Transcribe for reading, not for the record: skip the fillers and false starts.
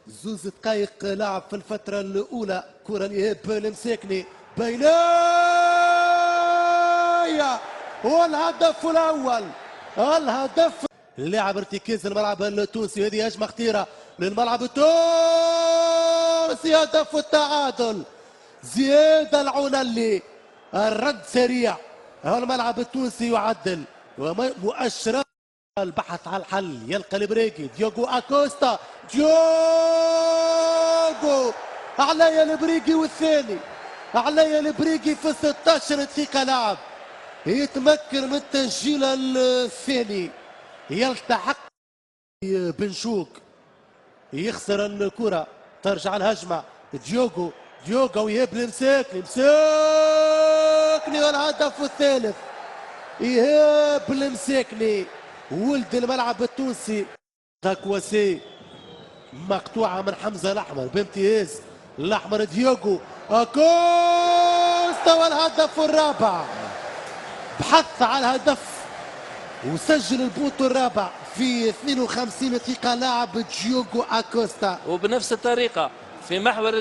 زوز دقائق لعب في الفترة الأولى. كرة لإيهاب المساكني بينايا والهدف الأول. الهدف لاعب ارتكاز الملعب التونسي. هذه هجمة خطيرة للملعب التونسي. هدف التعادل زياد العنلي. الرد سريع. الملعب التونسي يعدل ومؤشرات البحث على الحل. يلقى البريكي ديوغو اكوستا. ديوغو عليا البريكي والثاني. عليا البريكي في 16 دقيقة لعب يتمكن من التسجيل الثاني. يلتحق بنشوك يخسر الكرة. ترجع الهجمة ديوغو ويهاب المساكني. والهدف الثالث إيهاب المساكني ولد الملعب التونسي. كواسي مقطوعة من حمزة الأحمر بامتياز. الأحمر ديوغو أكوستا والهدف الرابع. بحث على الهدف وسجل البوط الرابع في 52 دقيقة لاعب ديوغو أكوستا. وبنفس الطريقة في محور